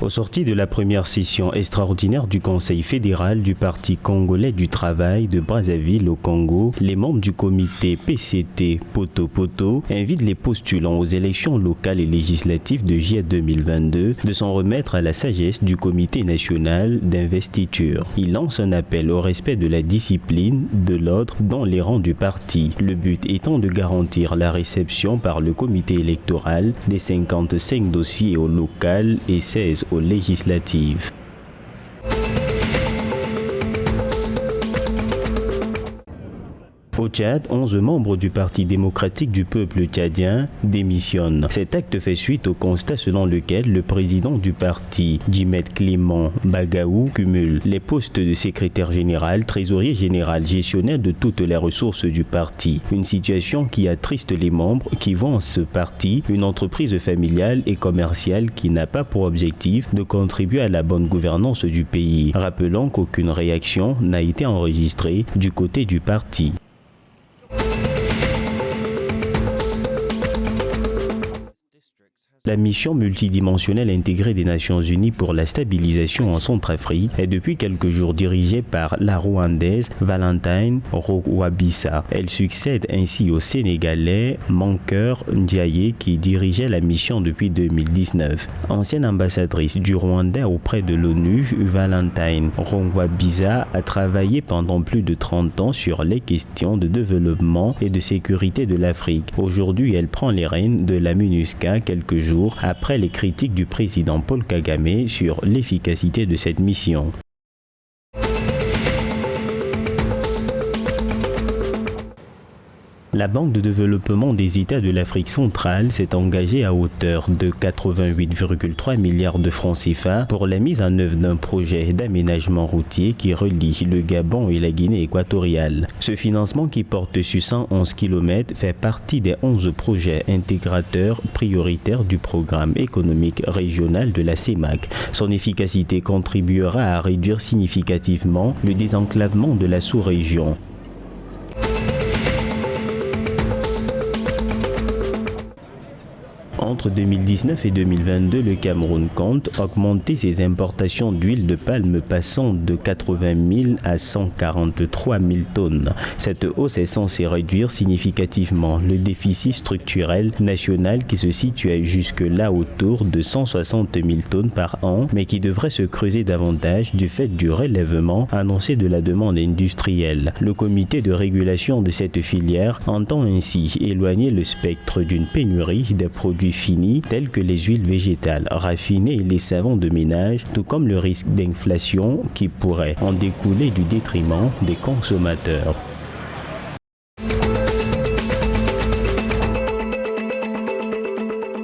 Au sorti de la première session extraordinaire du Conseil fédéral du Parti congolais du travail de Brazzaville au Congo, les membres du comité PCT Poto invitent les postulants aux élections locales et législatives de juillet 2022 de s'en remettre à la sagesse du comité national d'investiture. Ils lancent un appel au respect de la discipline, de l'ordre dans les rangs du parti, le but étant de garantir la réception par le comité électoral des 55 dossiers au local et 16 aux législatives. Au Tchad, 11 membres du Parti démocratique du peuple tchadien démissionnent. Cet acte fait suite au constat selon lequel le président du parti, Djimet Clément Bagaou, cumule les postes de secrétaire général, trésorier général, gestionnaire de toutes les ressources du parti. Une situation qui attriste les membres qui voient en ce parti une entreprise familiale et commerciale qui n'a pas pour objectif de contribuer à la bonne gouvernance du pays. Rappelons qu'aucune réaction n'a été enregistrée du côté du parti. La mission multidimensionnelle intégrée des Nations Unies pour la stabilisation en Centrafrique est depuis quelques jours dirigée par la Rwandaise Valentine Rwabisa. Elle succède ainsi au Sénégalais Mankeur Ndiaye qui dirigeait la mission depuis 2019. Ancienne ambassadrice du Rwanda auprès de l'ONU, Valentine Rwabisa a travaillé pendant plus de 30 ans sur les questions de développement et de sécurité de l'Afrique. Aujourd'hui, elle prend les rênes de la MINUSCA quelques jours après les critiques du président Paul Kagame sur l'efficacité de cette mission. La Banque de développement des États de l'Afrique centrale s'est engagée à hauteur de 88,3 milliards de francs CFA pour la mise en œuvre d'un projet d'aménagement routier qui relie le Gabon et la Guinée équatoriale. Ce financement qui porte sur 111 km fait partie des 11 projets intégrateurs prioritaires du programme économique régional de la CEMAC. Son efficacité contribuera à réduire significativement le désenclavement de la sous-région. Entre 2019 et 2022, le Cameroun compte augmenter ses importations d'huile de palme passant de 80 000 à 143 000 tonnes. Cette hausse est censée réduire significativement le déficit structurel national qui se situait jusque-là autour de 160 000 tonnes par an, mais qui devrait se creuser davantage du fait du relèvement annoncé de la demande industrielle. Le comité de régulation de cette filière entend ainsi éloigner le spectre d'une pénurie des produits finis tels que les huiles végétales raffinées et les savons de ménage, tout comme le risque d'inflation qui pourrait en découler du détriment des consommateurs.